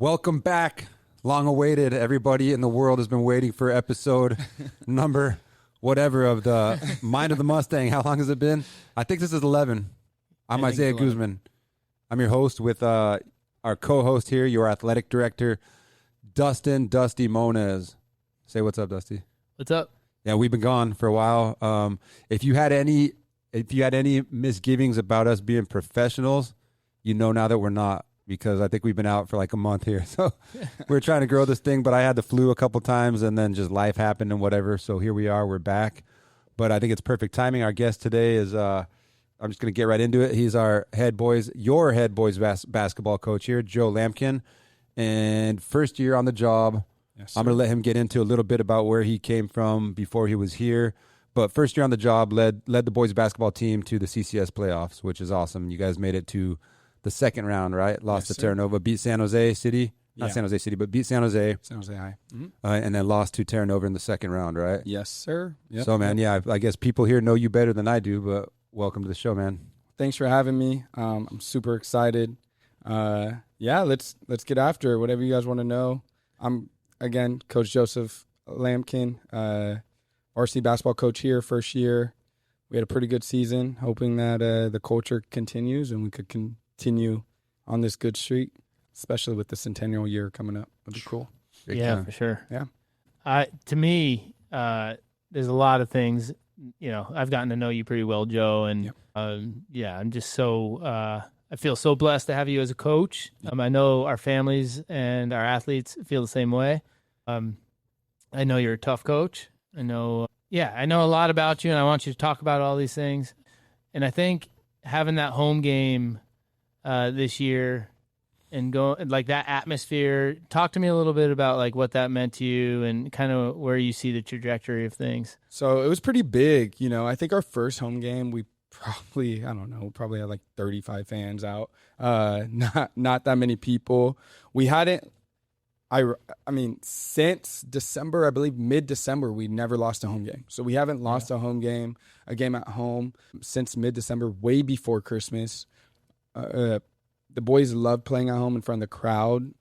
Welcome back. Long awaited. Everybody in the world has been waiting for episode number whatever of the Mind of the Mustang. How long has it been? I think this is 11. I'm Isaiah Guzman. I'm your host with our co-host here, your athletic director, Dusty Moniz. Say what's up, Dusty. What's up? Yeah, we've been gone for a while. If you had any misgivings about us being professionals, you know now that we're not, because I think we've been out for like a month here. So we're trying to grow this thing, but I had the flu a couple times and then just life happened and whatever. So here we are, we're back. But I think it's perfect timing. Our guest today is, I'm just going to get right into it. He's your head boys basketball coach here, Joe Lampkin. And first year on the job. Yes, I'm going to let him get into a little bit about where he came from before he was here. But first year on the job, led the boys basketball team to the CCS playoffs, which is awesome. You guys made it to the second round, right? Lost to Terra Nova, beat San Jose City. Not San Jose City, but beat San Jose. San Jose High. Mm-hmm. And then lost to Terra Nova in the second round, right? Yes, sir. Yep. So, man, I guess people here know you better than I do, but welcome to the show, man. Thanks for having me. I'm super excited. Let's get after it. Whatever you guys want to know. I'm, again, Coach Joseph Lampkin, RC basketball coach here, first year. We had a pretty good season, hoping that the culture continues and we could continue on this good streak, especially with the centennial year coming up. That'd be cool. Yeah, for sure. Yeah. To me, there's a lot of things. You know, I've gotten to know you pretty well, Joe, and I'm just so I feel so blessed to have you as a coach. I know our families and our athletes feel the same way. I know you're a tough coach. I know a lot about you, and I want you to talk about all these things. And I think having that home game this year and go like that atmosphere, talk to me a little bit about like what that meant to you and kind of where you see the trajectory of things. So it was pretty big. You know, I think our first home game, we probably had like 35 fans out. Not that many people. We hadn't, I mean, since December, I believe mid-December, we never lost a home game. So we haven't lost a home game, a game at home since mid-December, way before Christmas. The boys love playing at home in front of the crowd.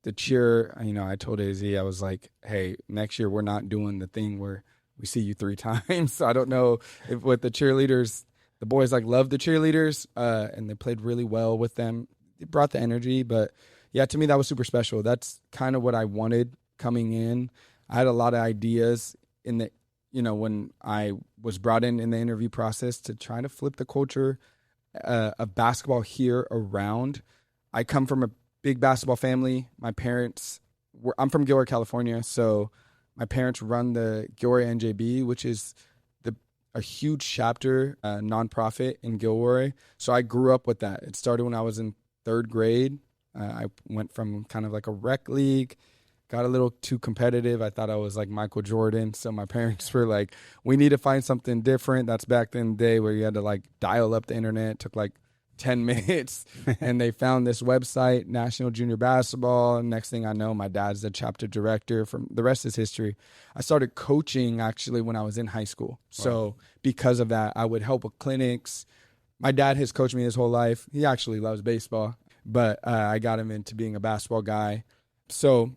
The cheer, I told Izzy, I was like, hey, next year we're not doing the thing where we see you 3 times. So I don't know if with the cheerleaders, the boys love the cheerleaders, and they played really well with them. It brought the energy, but yeah, to me that was super special. That's kind of what I wanted coming in. I had a lot of ideas in the, when I was brought in the interview process to try to flip the culture of basketball here around. I come from a big basketball family. My parents I'm from Gilroy, California, so my parents run the Gilroy NJB, which is a huge chapter, nonprofit in Gilroy. So I grew up with that. It started when I was in 3rd grade. I went from kind of like a rec league, got a little too competitive. I thought I was like Michael Jordan. So my parents were like, we need to find something different. That's back in the day where you had to like dial up the internet. It took like 10 minutes. And they found this website, National Junior Basketball. And next thing I know, my dad's the chapter director. From the rest is history. I started coaching actually when I was in high school. So because of that, I would help with clinics. My dad has coached me his whole life. He actually loves baseball, but I got him into being a basketball guy. So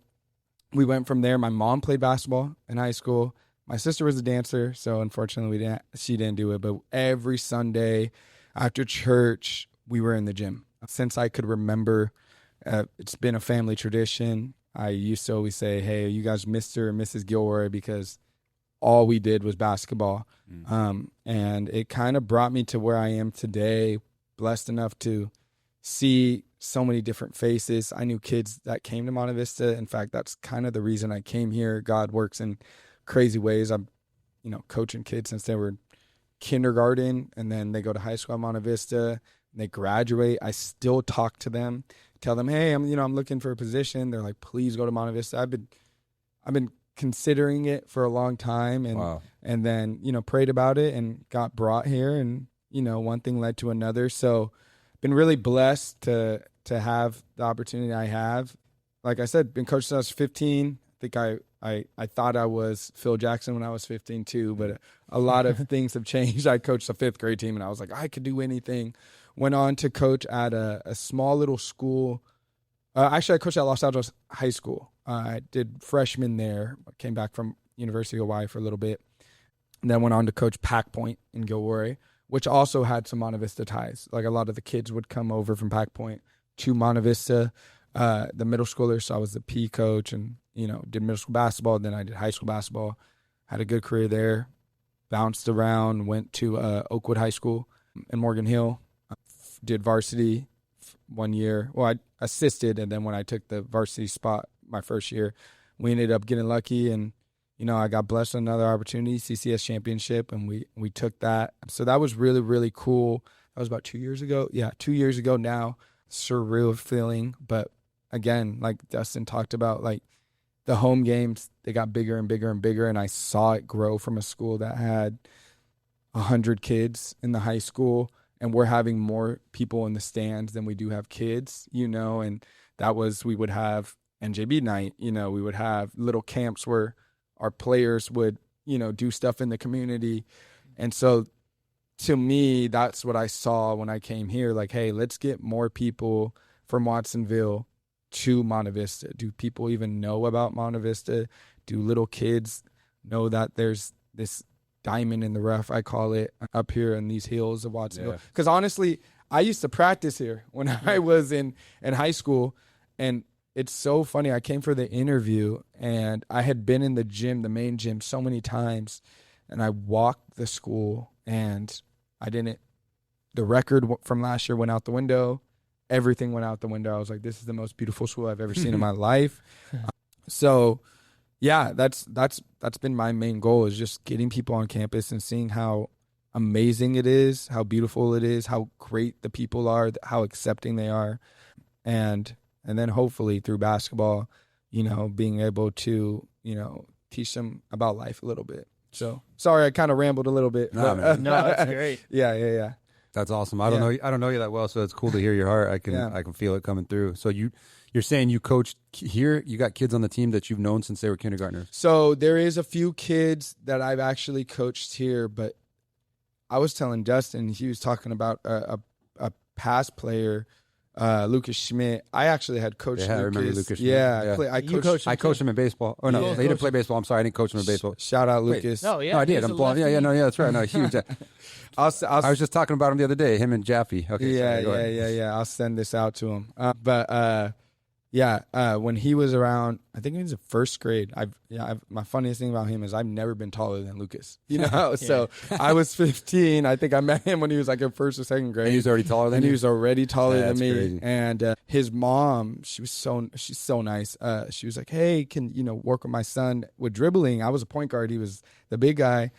we went from there. My mom played basketball in high school. My sister was a dancer, so unfortunately she didn't do it. But every Sunday after church, we were in the gym. Since I could remember, it's been a family tradition. I used to always say, hey, you guys Mr. and Mrs. Gilroy, because all we did was basketball. And it kind of brought me to where I am today, blessed enough to see so many different faces. I knew kids that came to Monte Vista. In fact, that's kind of the reason I came here. God works in crazy ways. I'm, coaching kids since they were kindergarten, and then they go to high school at Monte Vista, and they graduate. I still talk to them, tell them, hey, I'm looking for a position. They're like, please go to Monte Vista. I've been considering it for a long time, and then, prayed about it and got brought here, and, one thing led to another. So been really blessed to have the opportunity I have. Like I said, been coached since I was 15. I think I thought I was Phil Jackson when I was 15 too, but a lot of things have changed. I coached a 5th grade team and I was like, I could do anything. Went on to coach at a small little school Actually, I coached at Los Altos High School. I did freshman there. Came back from University of Hawaii for a little bit, and then went on to coach Pack Point in Gilroy, which also had some Monte Vista ties. Like a lot of the kids would come over from Pack Point to Monte Vista, the middle schoolers. So I was the P coach, and did middle school basketball. Then I did high school basketball. Had a good career there. Bounced around. Went to Oakwood High School in Morgan Hill. Did varsity 1 year. Well, I assisted, and then when I took the varsity spot my first year, we ended up getting lucky, and I got blessed with another opportunity, CCS championship, and we took that. So that was really, really cool. That was about 2 years ago. Yeah, 2 years ago now. Surreal feeling, but again, like Dustin talked about, like the home games, they got bigger and bigger and bigger, and I saw it grow from a school that had 100 kids in the high school, and we're having more people in the stands than we do have kids, and that was, we would have NJB night, we would have little camps where our players would, do stuff in the community. And so to me, that's what I saw when I came here. Like, hey, let's get more people from Watsonville to Monte Vista. Do people even know about Monte Vista? Do little kids know that there's this diamond in the rough, I call it, up here in these hills of Watsonville? Because honestly, I used to practice here when I was in high school, and it's so funny. I came for the interview, and I had been in the gym, the main gym, so many times, and I walked the school, and the record from last year went out the window. Everything went out the window. I was like, this is the most beautiful school I've ever seen in my life. So, yeah, that's been my main goal, is just getting people on campus and seeing how amazing it is, how beautiful it is, how great the people are, how accepting they are, and then hopefully through basketball, being able to, teach them about life a little bit. So sorry, I kind of rambled a little bit. No, that's great. Yeah. That's awesome. I don't know you that well, so it's cool to hear your heart. I can feel it coming through. So you're saying you coached here, you got kids on the team that you've known since they were kindergartners. So there is a few kids that I've actually coached here, but I was telling Dustin, he was talking about a past player, Lucas Schmidt. I actually had coached Lucas. I remember Lucas Schmidt. Yeah. I coached him in baseball. Oh, no, he didn't play baseball. I'm sorry, I didn't coach him in baseball. Shout out Lucas. No, yeah. No, I did. I'm blowing. Yeah, that's right. No, huge. I was just talking about him the other day, him and Jaffe. Okay. Yeah. I'll send this out to him. When he was around, I think he was in first grade. My funniest thing about him is I've never been taller than Lucas. So I was 15. I think I met him when he was like in first or second grade. And he was already taller than you? He was already taller than me. Crazy. And his mom, she's so nice. She was like, hey, can work with my son with dribbling? I was a point guard. He was the big guy.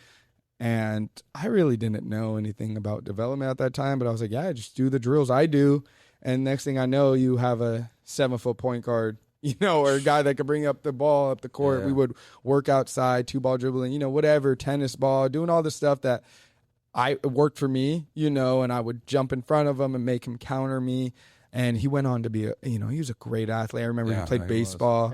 And I really didn't know anything about development at that time, but I was like, yeah, just do the drills I do. And next thing I know, you have a 7-foot point guard, or a guy that could bring up the ball up the court. Yeah. We would work outside, 2-ball dribbling, whatever, tennis ball, doing all the stuff that worked for me, and I would jump in front of him and make him counter me. And he went on to be he was a great athlete. I remember he played baseball,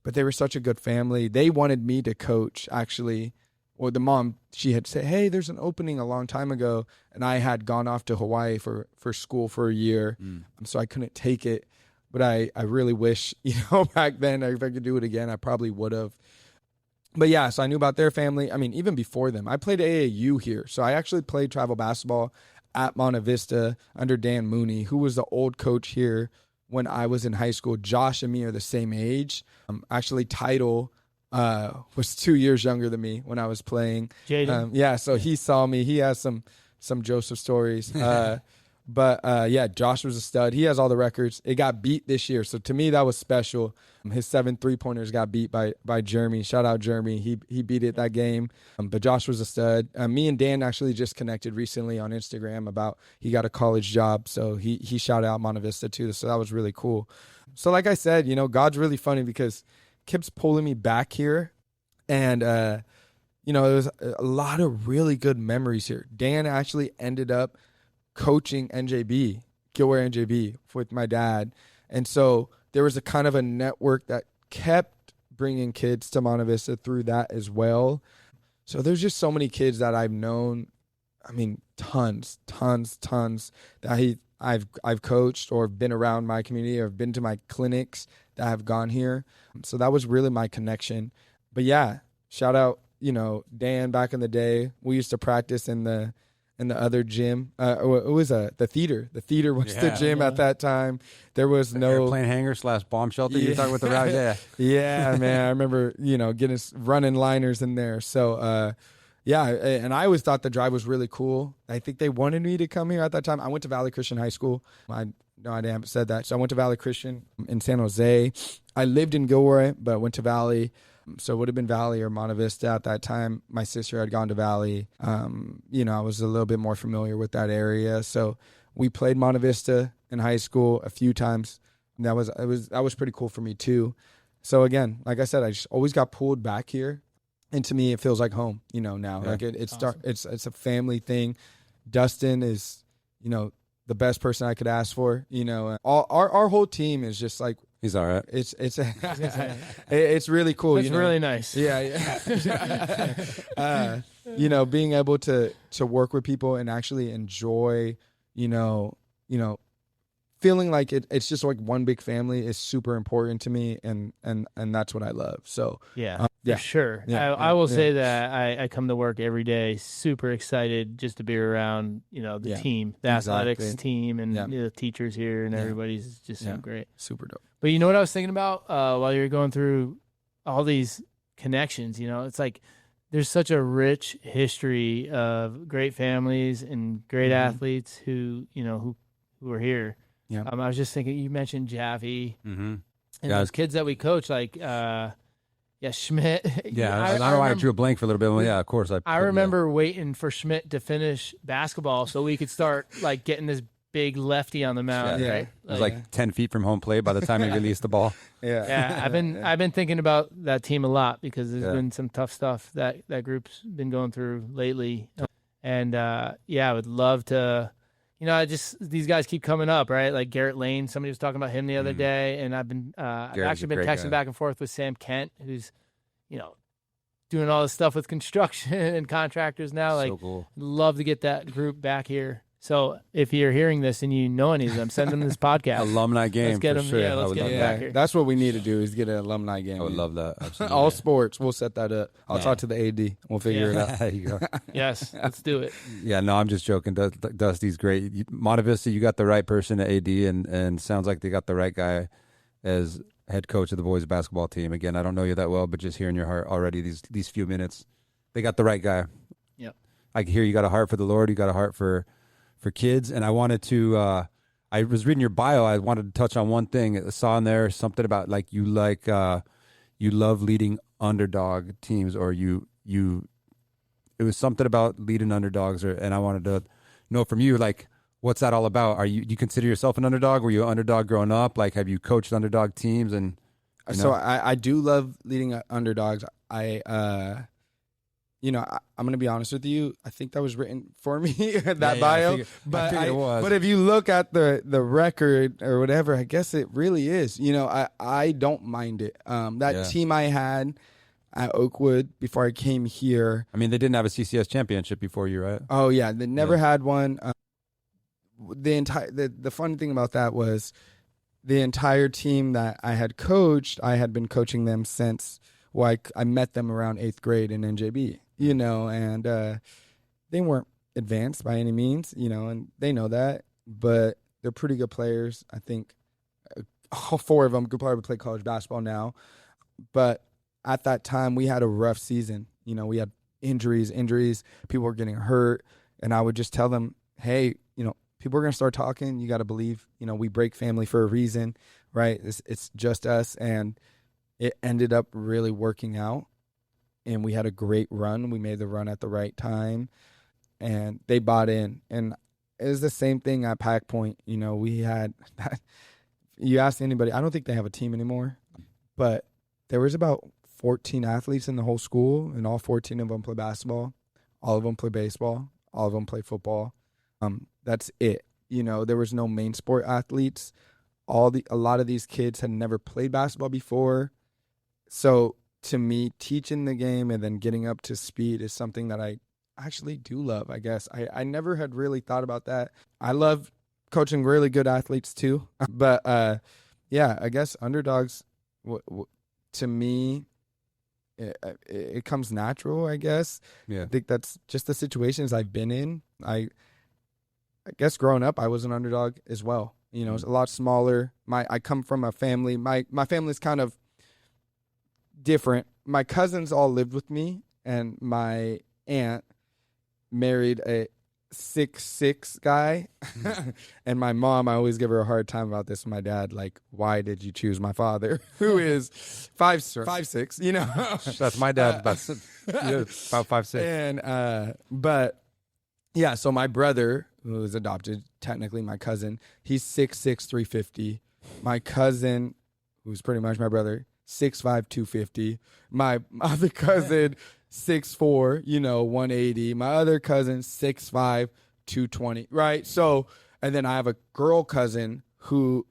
but they were such a good family. They wanted me to coach, actually. Or the mom, she had said, hey, there's an opening a long time ago. And I had gone off to Hawaii for school for a year. So I couldn't take it. But I really wish, back then, if I could do it again, I probably would have. But yeah, so I knew about their family. I mean, even before them, I played AAU here. So I actually played travel basketball at Monte Vista under Dan Mooney, who was the old coach here when I was in high school. Josh and me are the same age. Actually, Title was 2 years younger than me when I was playing. Jaden. So he saw me. He has some Joseph stories. But Josh was a stud. He has all the records. It got beat this year. So to me, that was special. His 7 3-pointers got beat by Jeremy. Shout out Jeremy. He beat it that game. But Josh was a stud. Me and Dan actually just connected recently on Instagram about he got a college job. So he shouted out Monte Vista too. So that was really cool. So like I said, God's really funny because keeps pulling me back here, and there was a lot of really good memories here. Dan actually ended up coaching Gilroy NJB with my dad, and so there was a kind of a network that kept bringing kids to Monte Vista through that as well. So there's just so many kids that I've known. I mean, tons that I've coached or been around my community or been to my clinics that have gone here. So that was really my connection. But yeah, shout out, Dan back in the day. We used to practice in the other gym. It was the theater. The theater was the gym at that time. There was no airplane hangar / bomb shelter. You're talking with the route. Yeah. Yeah, man. I remember, getting running liners in there. So, yeah, and I always thought the drive was really cool. I think they wanted me to come here at that time. I went to Valley Christian High School. I haven't said that. So I went to Valley Christian in San Jose. I lived in Gilroy, but went to Valley. So it would have been Valley or Monte Vista at that time. My sister had gone to Valley. I was a little bit more familiar with that area. So we played Monte Vista in high school a few times. And that was pretty cool for me too. So again, like I said, I just always got pulled back here. And to me, it feels like home, now. Yeah. Like it's awesome. It's a family thing. Dustin is, the best person I could ask for. Our whole team is just like, he's all right. It's it's really cool. It's really nice. Yeah. Being able to work with people and actually enjoy, feeling like it's just like one big family is super important to me, and that's what I love. So for sure. Yeah, I will say that I come to work every day super excited just to be around, the team, the athletics team, and the teachers here, and everybody's just so great. Super dope. But you know what I was thinking about while you were going through all these connections? It's like there's such a rich history of great families and great athletes who are here. Yeah. I was just thinking, you mentioned Javi and those kids that we coach, like Schmidt. Yeah, I don't know why I drew a blank for a little bit. Well, yeah, of course. I remember waiting for Schmidt to finish basketball so we could start like getting this big lefty on the mound. Right? It was like 10 feet from home plate by the time he released the ball. Yeah. I've been thinking about that team a lot because there's been some tough stuff that group's been going through lately, and I would love to. These guys keep coming up, right? Like Garrett Lane, somebody was talking about him the other day, and I've actually been texting back and forth with Sam Kent, who's, doing all this stuff with construction and contractors now. Like, so cool. Love to get that group back here. So if you're hearing this and you know any of them, send them this podcast. Alumni game, let's get for them, sure. Yeah, let's get them back here. That's what we need to do is get an alumni game. I would love that. Absolutely. All sports. We'll set that up. I'll talk to the AD. We'll figure it out. There you go. Yes, let's do it. Yeah, no, I'm just joking. Dusty's great. Monte Vista, you got the right person at AD, and sounds like they got the right guy as head coach of the boys basketball team. Again, I don't know you that well, but just hearing your heart already these few minutes, they got the right guy. Yep. I can hear you got a heart for the Lord. You got a heart for kids. And I wanted to, I was reading your bio. I wanted to touch on one thing. I saw in there something about you love leading underdog teams, or it was something about leading underdogs, and I wanted to know from you, what's that all about? Do you consider yourself an underdog? Were you an underdog growing up? Have you coached underdog teams? And So I do love leading underdogs. I'm going to be honest with you. I think that was written for me, that bio. I figured it was. But if you look at the record or whatever, I guess it really is. I don't mind it. That team I had at Oakwood before I came here. I mean, they didn't have a CCS championship before you, right? Oh, yeah. They never had one. The fun thing about that was the entire team that I had coached, I had been coaching them since I met them around 8th grade in NJB. And they weren't advanced by any means, and they know that, but they're pretty good players. I think all 4 of them could probably play college basketball now. But at that time, we had a rough season. We had injuries. People were getting hurt. And I would just tell them, hey, people are going to start talking. You got to believe, we break family for a reason, right? It's just us. And it ended up really working out. And we had a great run. We made the run at the right time, and they bought in. And it was the same thing at Pack Point. We had you ask anybody, I don't think they have a team anymore, but there was about 14 athletes in the whole school, and all 14 of them play basketball. All of them play baseball. All of them play football. That's it. There was no main sport athletes. A lot of these kids had never played basketball before. So to me, teaching the game and then getting up to speed is something that I actually do love, I guess. I never had really thought about that. I love coaching really good athletes too. But yeah, I guess underdogs to me, it comes natural, I guess. Yeah. I think that's just the situations I've been in. I guess growing up, I was an underdog as well. You know, it's a lot smaller. I come from a family. My family's kind of different. My cousins all lived with me, and my aunt married a 6'6" guy. And my mom, I always give her a hard time about this. My dad, like, why did you choose my father, who is 5'6", you know? That's my dad, about 5'6". And but yeah, so my brother, who was adopted, technically my cousin, he's 6'6", 350. My cousin, who's pretty much my brother, 6'5", 250. My other cousin, 6'4", 180. My other cousin, 6'5", 220. Right. So, and then I have a girl cousin who's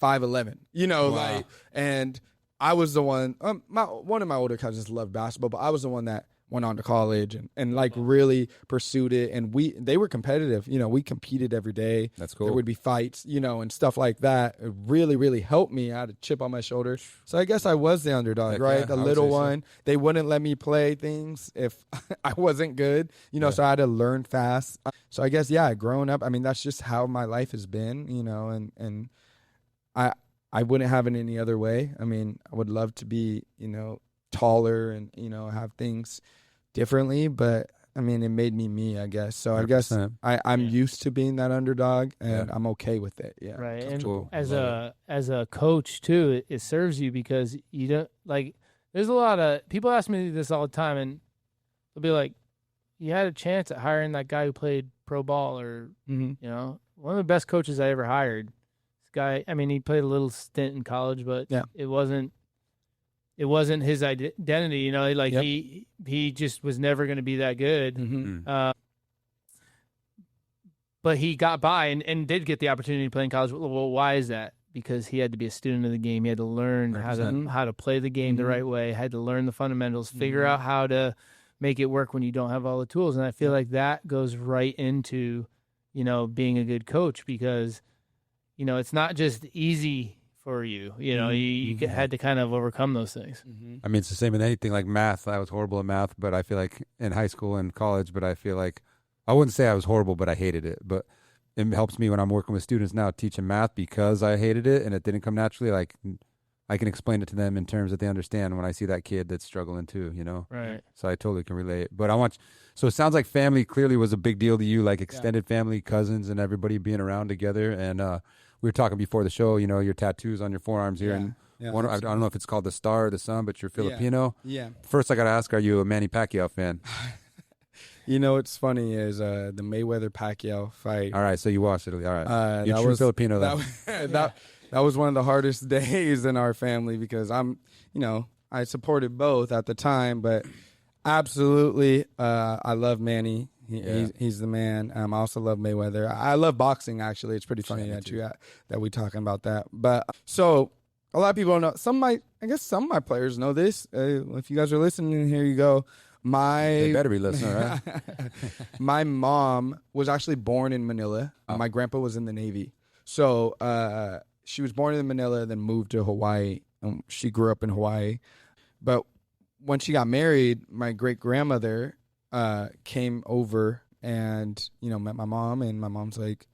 5'11", Wow. like, and I was the one, one of my older cousins loved basketball, but I was the one that went on to college and like really pursued it. And they were competitive. We competed every day. That's cool. There would be fights, and stuff like that. It really, really helped me. I had a chip on my shoulder. So I guess I was the underdog, right? Yeah, the I would little say so. one. They wouldn't let me play things if I wasn't good, so I had to learn fast. So I guess, yeah, growing up, I mean, that's just how my life has been, and I wouldn't have it any other way. I mean, I would love to be, taller and, have things differently, but I mean, it made me, I guess. So I guess 100%. I'm used to being that underdog, and I'm okay with it. Yeah. Right. And Cool. as a coach too, it serves you because you don't there's a lot of people ask me this all the time, and they'll be like, you had a chance at hiring that guy who played pro ball or, one of the best coaches I ever hired. This guy, I mean, he played a little stint in college, but it wasn't his identity, he just was never going to be that good. Mm-hmm. But he got by and did get the opportunity to play in college. Well, why is that? Because he had to be a student of the game. He had to learn how to play the game the right way, had to learn the fundamentals, figure out how to make it work when you don't have all the tools. And I feel like that goes right into, being a good coach because, it's not just easy for you. You had to kind of overcome those things. I mean, it's the same in anything like math. I was horrible at math, but I feel like in high school and college, but I feel like I wouldn't say I was horrible, but I hated it. But it helps me when I'm working with students now teaching math because I hated it and it didn't come naturally. Like I can explain it to them in terms that they understand when I see that kid that's struggling too, Right. So I totally can relate. But so it sounds like family clearly was a big deal to you, like extended family, cousins, and everybody being around together. And we were talking before the show, your tattoos on your forearms here. And I don't know if it's called the star or the sun, but you're Filipino. Yeah. First, I got to ask, are you a Manny Pacquiao fan? What's funny is the Mayweather-Pacquiao fight. All right, so you watched it. All right. You're that true was Filipino, though. That was one of the hardest days in our family because I supported both at the time, but absolutely, I love Manny. He's the man. I also love Mayweather. I love boxing, actually. It's pretty funny that we talking about that. But so a lot of people don't know. I guess some of my players know this. If you guys are listening, here you go. They better be listening, right? My mom was actually born in Manila. My grandpa was in the Navy. So she was born in Manila, then moved to Hawaii. She grew up in Hawaii. But when she got married, my great-grandmother came over and, met my mom. And my mom's like,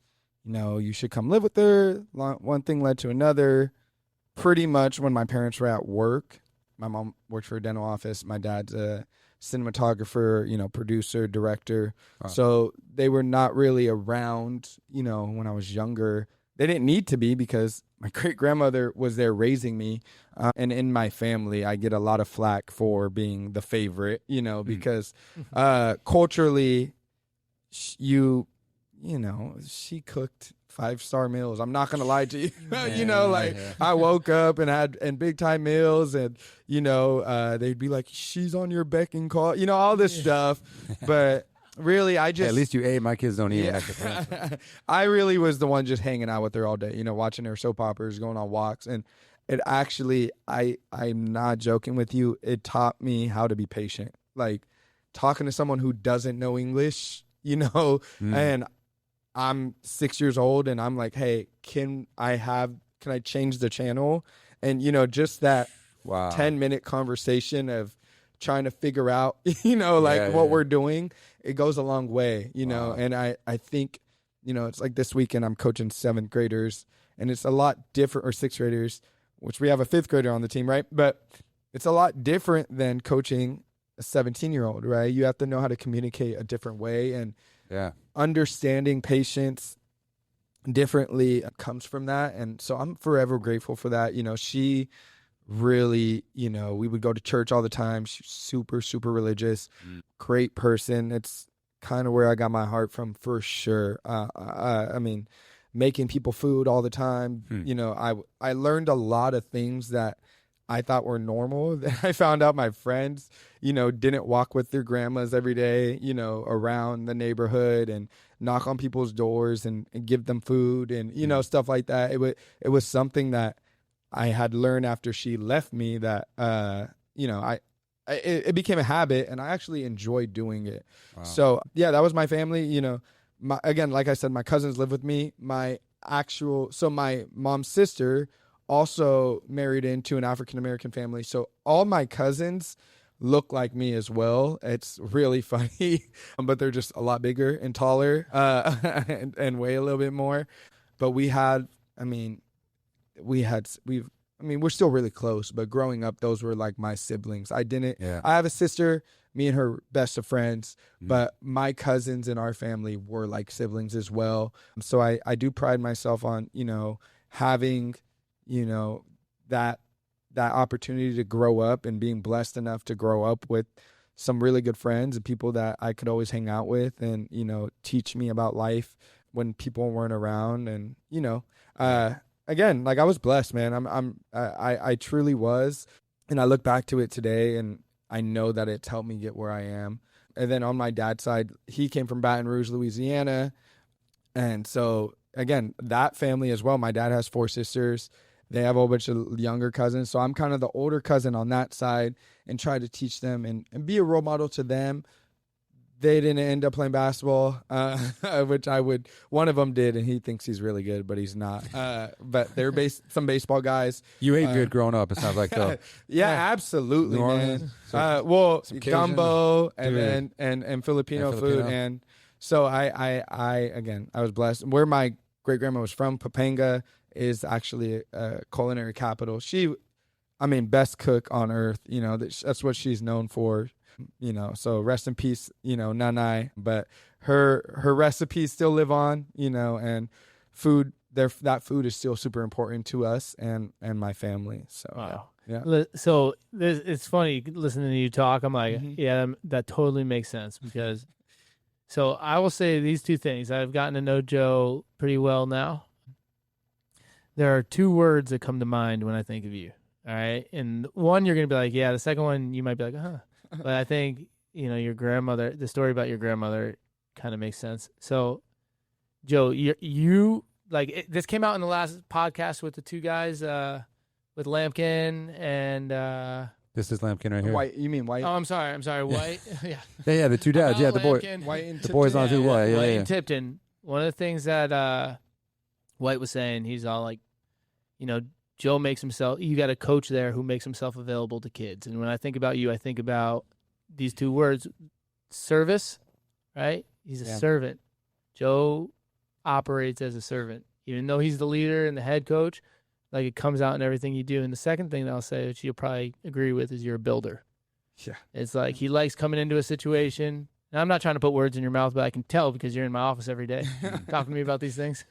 you should come live with her. One thing led to another. Pretty much when my parents were at work, my mom worked for a dental office. My dad's a cinematographer, producer, director. Wow. So they were not really around, when I was younger. They didn't need to be because my great-grandmother was there raising me. And in my family, I get a lot of flack for being the favorite, because culturally, she cooked 5-star meals. I'm not gonna lie to you. I woke up and had big time meals, and they'd be like, "She's on your beck and call," all this stuff. But really, I just at least you ate. My kids don't eat. I really was the one just hanging out with her all day, watching her soap operas, going on walks, and it actually, I'm not joking with you. It taught me how to be patient, like talking to someone who doesn't know English, and I'm 6 years old and I'm like, hey, can I change the channel? And, just that 10-minute conversation of trying to figure out, what we're doing, it goes a long way, and I think, it's like this weekend I'm coaching 7th graders and it's a lot different, or 6th graders, which we have a 5th grader on the team, right? But it's a lot different than coaching a 17-year-old, right? You have to know how to communicate a different way, and understanding patients differently comes from that. And so I'm forever grateful for that. She really, we would go to church all the time. She's super, super religious, great person. It's kind of where I got my heart from, for sure. I mean, making people food all the time. I learned a lot of things that I thought were normal. I found out my friends, didn't walk with their grandmas every day, around the neighborhood and knock on people's doors and give them food and, stuff like that. It was something that I had learned after she left me that, it became a habit, and I actually enjoyed doing it. Wow. So yeah, that was my family. Again, like I said, my cousins live with me. My mom's sister also married into an African-American family. So all my cousins look like me as well. It's really funny, but they're just a lot bigger and taller, and weigh a little bit more. But we're still really close, but growing up, those were like my siblings. I have a sister, me and her best of friends, but my cousins in our family were like siblings as well. So I do pride myself on, having, that opportunity to grow up and being blessed enough to grow up with some really good friends and people that I could always hang out with and, teach me about life when people weren't around. And, again, like I was blessed, man. I truly was. And I look back to it today and I know that it's helped me get where I am. And then on my dad's side, he came from Baton Rouge, Louisiana. And so again, that family as well. My dad has 4 sisters. They have a whole bunch of younger cousins. So I'm kind of the older cousin on that side and try to teach them and be a role model to them. They didn't end up playing basketball, which one of them did, and he thinks he's really good, but he's not. But they're some baseball guys. You ate good growing up, it sounds like, though. Yeah, absolutely, man. Gumbo and Filipino food. And so I was blessed. Where my great-grandma was from, Pampanga, is actually a culinary capital. Best cook on earth. That's what she's known for. So rest in peace, Nanai, but her recipes still live on, and that food is still super important to us and my family. So, wow. Yeah. So it's funny listening to you talk. I'm like, yeah, that totally makes sense because, so I will say these 2 things. I've gotten to know Joe pretty well now. There are 2 words that come to mind when I think of you. All right. And one, you're going to be like, yeah. The second one, you might be like, huh. But I think, your grandmother, the story about your grandmother kind of makes sense. So, Joe, you this came out in the last podcast with the 2 guys, with Lampkin and... This is Lampkin right here. White, you mean White? Oh, I'm sorry, White. Yeah. Yeah, the 2 dads. About the boy. Lampkin. White and the boys on 2 White. White and Tipton. One of the things that White was saying, he's all like, Joe makes himself, you got a coach there who makes himself available to kids. And when I think about you, I think about these 2 words, service, right? He's a servant. Joe operates as a servant. Even though he's the leader and the head coach, like it comes out in everything you do. And the second thing that I'll say, which you'll probably agree with, is you're a builder. Yeah. It's like he likes coming into a situation. And I'm not trying to put words in your mouth, but I can tell because you're in my office every day talking to me about these things.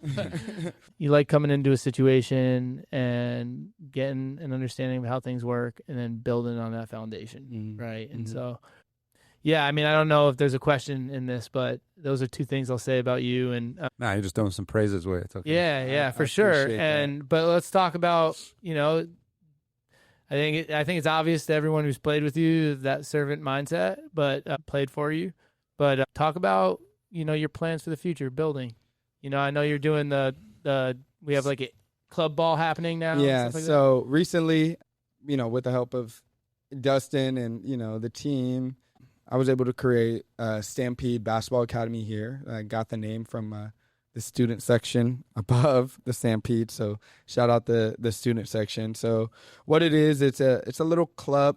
You like coming into a situation and getting an understanding of how things work and then building on that foundation, right? And so, yeah, I don't know if there's a question in this, but those are 2 things I'll say about you. And you're just throwing some praises away. It's okay. Yeah, for sure. But let's talk about, I think it's obvious to everyone who's played with you that servant mindset, but played for you. But talk about, your plans for the future, building. I know you're doing we have like a club ball happening now. Yeah, like so recently, with the help of Dustin and, the team, I was able to create a Stampede Basketball Academy here. I got the name from the student section above the Stampede. So shout out the student section. So what it is, it's a little club.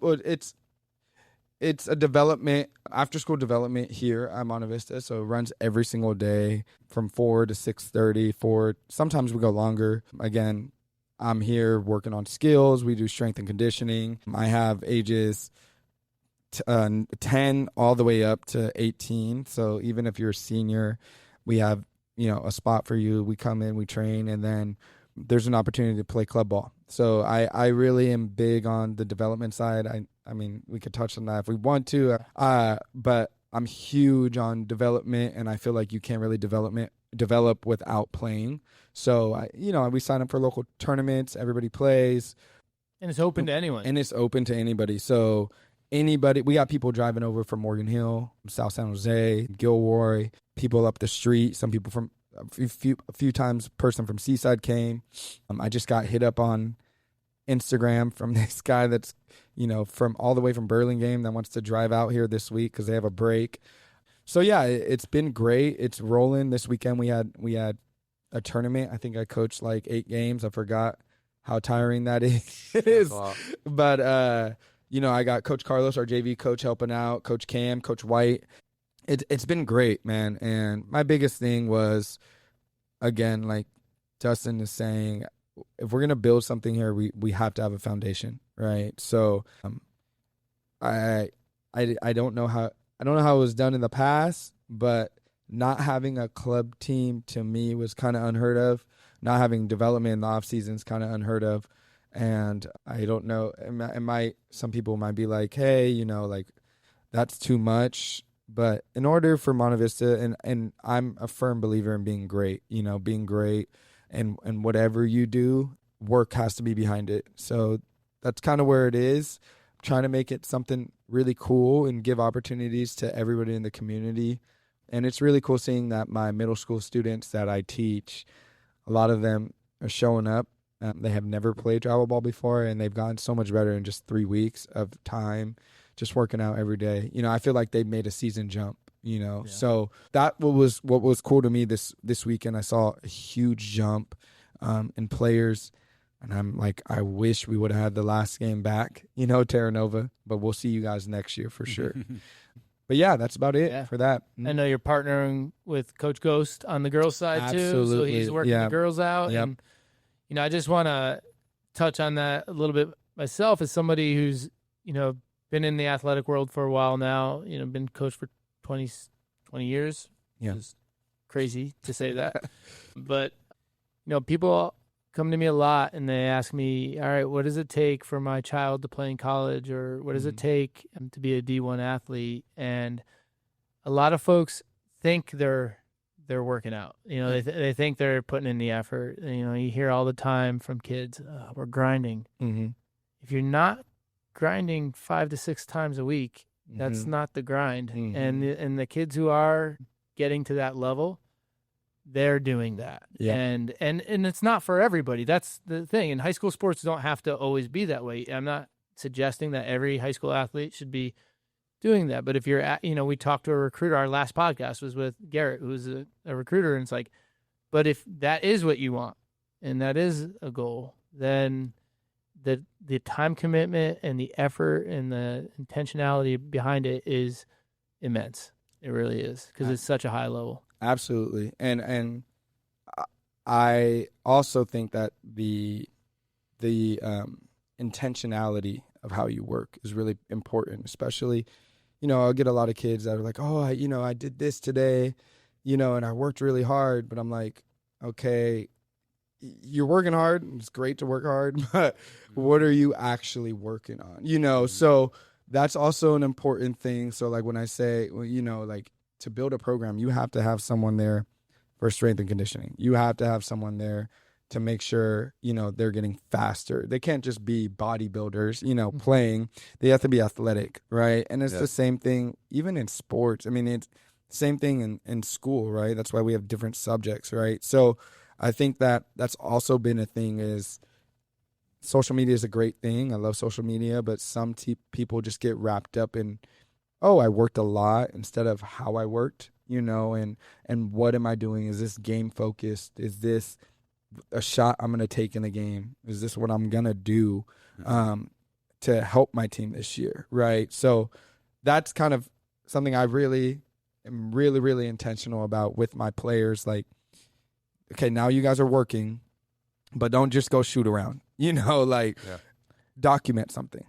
It's a development, after school development here at Monte Vista. So it runs every single day from 4 to 6:30. Sometimes we go longer. Again, I'm here working on skills. We do strength and conditioning. I have ages 10 all the way up to 18. So even if you're a senior, we have, a spot for you. We come in, we train, and then there's an opportunity to play club ball. So I really am big on the development side. I mean, we could touch on that if we want to, but I'm huge on development, and I feel like you can't really develop without playing. So, we sign up for local tournaments. Everybody plays. And it's open to anyone. And it's open to anybody. So anybody, we got people driving over from Morgan Hill, South San Jose, Gilroy, people up the street, some people from a few times, person from Seaside came. I just got hit up on Instagram from this guy that's, from all the way from Burlingame that wants to drive out here this week because they have a break. So yeah, it's been great. It's rolling. This weekend we had a tournament. I think I coached like 8 games. I forgot how tiring that is. But I got Coach Carlos, our JV coach, helping out, Coach Cam, Coach White. It's been great, man. And my biggest thing was, again, like Dustin is saying, if we're gonna build something here, we have to have a foundation, right? So, I don't know how it was done in the past, but not having a club team to me was kind of unheard of. Not having development in the off season is kind of unheard of, and I don't know. Some people might be like, hey, like that's too much. But in order for Monte Vista, and I'm a firm believer in being great, and whatever you do, work has to be behind it. So that's kind of where it is. I'm trying to make it something really cool and give opportunities to everybody in the community. And it's really cool seeing that my middle school students that I teach, a lot of them are showing up. They have never played travel ball before, and they've gotten so much better in just 3 weeks of time, just working out every day. I feel like they've made a season jump, Yeah. So that was what was cool to me this weekend. I saw a huge jump in players, and I'm like, I wish we would have had the last game back, Terra Nova, but we'll see you guys next year for sure. But yeah, that's about it for that. I know you're partnering with Coach Ghost on the girls' side too, so he's working the girls out. Yep. And I just want to touch on that a little bit myself as somebody who's been in the athletic world for a while now. Been coached for 20 years. Yeah, it's crazy to say that, but people come to me a lot and they ask me, all right, what does it take for my child to play in college, or what does it take to be a D1 athlete? And a lot of folks think they're working out. They think they're putting in the effort. You hear all the time from kids, we're grinding. Mm-hmm. If you're not grinding 5 to 6 times a week, that's not the grind. Mm-hmm. And the kids who are getting to that level, they're doing that. Yeah. And it's not for everybody. That's the thing. And high school sports don't have to always be that way. I'm not suggesting that every high school athlete should be doing that. But if you're at, we talked to a recruiter, our last podcast was with Garrett, who's a recruiter. And it's like, but if that is what you want, and that is a goal, then the time commitment and the effort and the intentionality behind it is immense. It really is, because it's such a high level. Absolutely. And I also think that the intentionality of how you work is really important, especially, I'll get a lot of kids that are like, oh, I did this today, and I worked really hard, but I'm like, okay, you're working hard. It's great to work hard, but what are you actually working on? So that's also an important thing. So like when I say, like to build a program, you have to have someone there for strength and conditioning. You have to have someone there to make sure, they're getting faster. They can't just be bodybuilders, playing. They have to be athletic, right? And it's the same thing even in sports. I mean, it's the same thing in school, right? That's why we have different subjects, right? So I think that's also been a thing is social media is a great thing. I love social media, but some people just get wrapped up in, oh, I worked a lot instead of how I worked, and what am I doing? Is this game focused? Is this a shot I'm going to take in the game? Is this what I'm going to do to help my team this year, right? So that's kind of something I really am really intentional about with my players. Like, okay, now you guys are working, but don't just go shoot around, document something,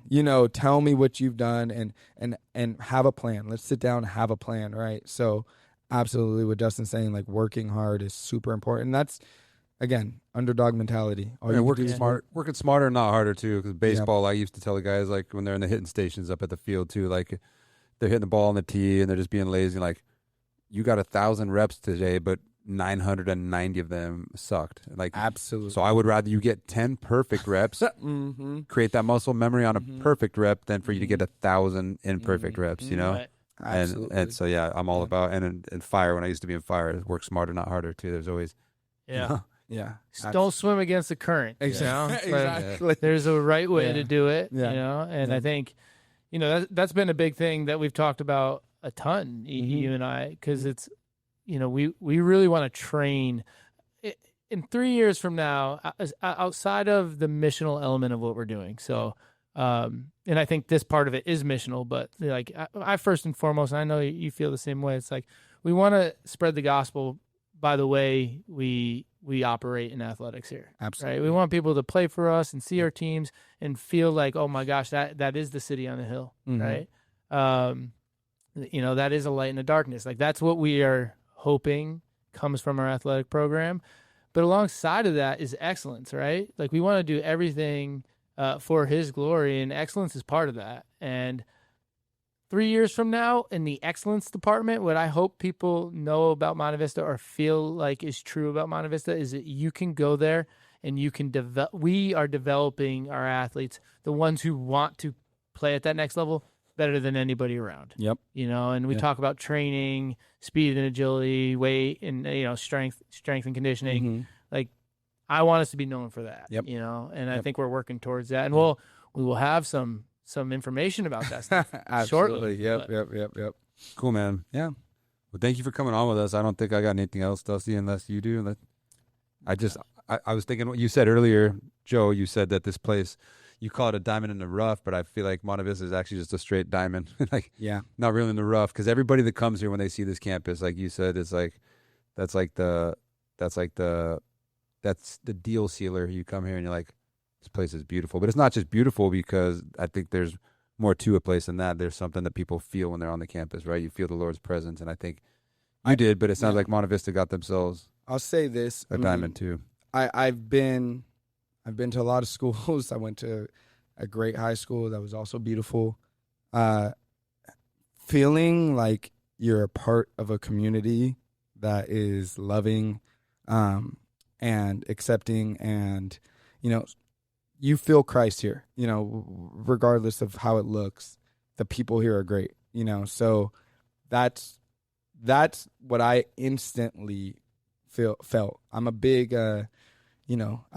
tell me what you've done and have a plan. Let's sit down and have a plan, right? So absolutely what Justin's saying, like working hard is super important. And that's, again, underdog mentality. Working smarter, not harder too. Because baseball, I used to tell the guys like when they're in the hitting stations up at the field too, like they're hitting the ball on the tee and they're just being lazy. Like, you got 1,000 reps today, but 990 of them sucked. Like, absolutely. So I would rather you get 10 perfect reps, create that muscle memory on a perfect rep, than for you to get 1,000 imperfect reps. Right. Absolutely. And so I'm all about and fire. When I used to be in fire, work smarter, not harder too. There's always Yeah. Don't swim against the current. Exactly. Exactly. There's a right way to do it, and I think, that's been a big thing that we've talked about a ton, you and I, because it's, we really want to train in 3 years from now, outside of the missional element of what we're doing. So, and I think this part of it is missional, but like I first and foremost, and I know you feel the same way. It's like, we want to spread the gospel by the way we operate in athletics here. Absolutely. Right? We want people to play for us and see our teams and feel like, oh my gosh, that is the city on the hill, right? That is a light in the darkness. Like, that's what we are hoping comes from our athletic program. But alongside of that is excellence, right? Like, we want to do everything for his glory, and excellence is part of that. And 3 years from now, in the excellence department, what I hope people know about Monte Vista or feel like is true about Monte Vista is that you can go there and you can develop. We are developing our athletes, the ones who want to play at that next level, better than anybody around. Yep. And we talk about training, speed and agility, weight, and strength and conditioning. Like, I want us to be known for that. Yep. And I think we're working towards that, and we will have some information about that stuff shortly. Yep. cool, man. Yeah. Well, thank you for coming on with us. I don't think I got anything else, Dusty, unless you do. I was thinking what you said earlier, Joe. You said that this place, you call it a diamond in the rough, but I feel like Monte Vista is actually just a straight diamond. Not really in the rough, because everybody that comes here when they see this campus, like you said, is like that's the deal sealer. You come here and you're like, this place is beautiful. But it's not just beautiful, because I think there's more to a place than that. There's something that people feel when they're on the campus, right? You feel the Lord's presence, and I think you did, but it sounds like Monte Vista got themselves I'll say this. a diamond too. I've been to a lot of schools. I went to a great high school that was also beautiful. Feeling like you're a part of a community that is loving and accepting, and you feel Christ here, regardless of how it looks. The people here are great, so that's what I instantly felt. I'm a big I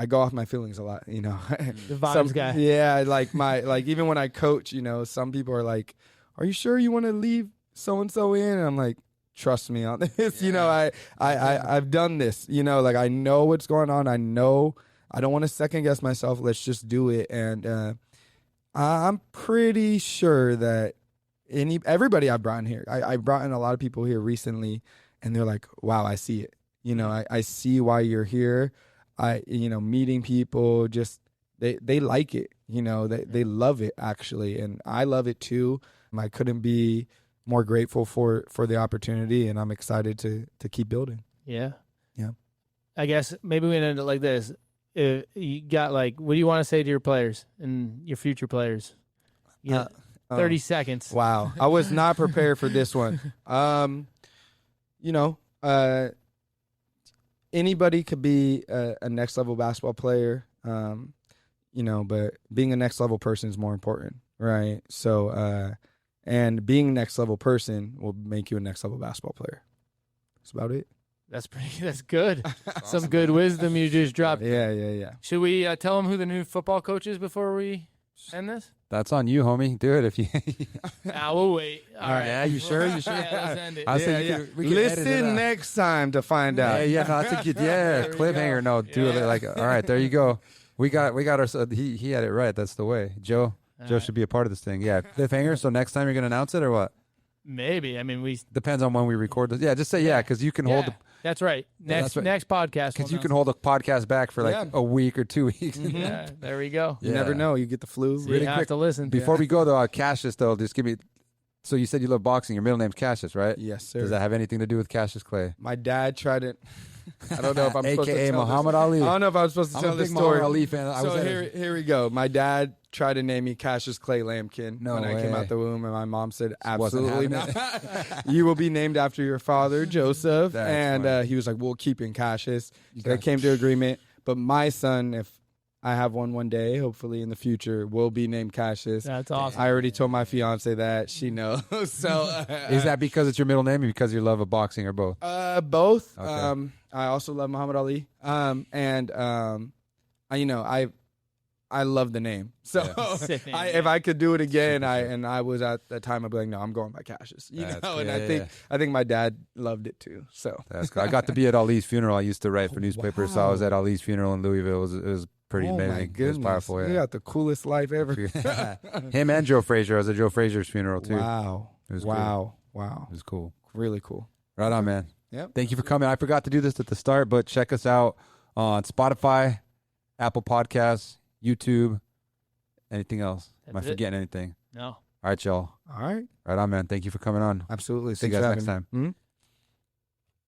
go off my feelings a lot, The vibes guy. Yeah, like even when I coach, some people are like, "Are you sure you want to leave so and so in?" And I'm like, "Trust me on this." I've done this. Like, I know what's going on. I know I don't want to second guess myself. Let's just do it. And I'm pretty sure that everybody I brought in here, I brought in a lot of people here recently, and they're like, "Wow, I see it. I see why you're here." Meeting people, just they like it. They love it, actually, and I love it too. I couldn't be more grateful for the opportunity, and I'm excited to keep building. Yeah. Yeah. I guess maybe we end it like this. You got what do you want to say to your players and your future players? 30 seconds. Wow. I was not prepared for this one. Anybody could be a next level basketball player, but being a next level person is more important, right? So, and being a next level person will make you a next level basketball player. That's about it. That's good. Awesome. Some good wisdom you just dropped. Yeah. Should we tell them who the new football coach is before we Send this? That's on you, homie. Do it if you. We'll wait. All right. Yeah, you sure? You sure? Yeah, let's end it. I said Yeah, we can edit it Listen out. next time to find out. Yeah, no, that's a good. Yeah, There we cliffhanger. go. No, do it like. All right, there you go. We got our. He had it right. That's the way. Joe right. should be a part of this thing. Yeah, cliffhanger. So next time you're gonna announce it or what? Maybe. I mean, we. Depends on when we record this. Yeah, just say yeah, because you can hold. That's right. Next podcast. Because you can hold a podcast back for like a week or 2 weeks. Yeah, there we go. You never know. You get the flu. So you have to listen. Before we go though, Cassius though, just give me. So you said you love boxing. Your middle name's Cassius, right? Yes, sir. Does that have anything to do with Cassius Clay? My dad tried it. I don't know if I'm supposed to AKA tell Muhammad this. Ali. I don't know if I'm supposed to I'm tell a this big story. Muhammad Ali fan. So here we go. My dad tried to name me Cassius Clay Lampkin No when I came way. out the womb, and my mom said, Wasn't absolutely having not. You will be named after your father, Joseph. That's and funny. he was like, we'll keep in Cassius. So they got- came to agreement. But my son, if I have one day, hopefully in the future, will be named Cassius. That's awesome. I already told my fiance that. She knows. So Is that because it's your middle name or because you love of boxing or both? both. Okay. I also love Muhammad Ali. I love the name. So Sick name, if I could do it again, I was at the time, I'd be like, no, I'm going by Cassius. You That's know, good. and Yeah, I think my dad loved it too. So That's cool. I got to be at Ali's funeral. I used to write for newspapers, so I was at Ali's funeral in Louisville. It was pretty oh my amazing. It goodness, was powerful. you Yeah. got the coolest life ever. Him and Joe Frazier. I was at Joe Frazier's funeral too. Wow, It was wow, It wow, was cool. really cool. Right on, man. Yep. Thank you for coming. I forgot to do this at the start, but check us out on Spotify, Apple Podcasts, YouTube. Anything else? Am I That's it. forgetting anything? No. All right, y'all. All right, Right on, man. Thank you for coming on. absolutely. See you Thanks guys for next having time. me. Mhm.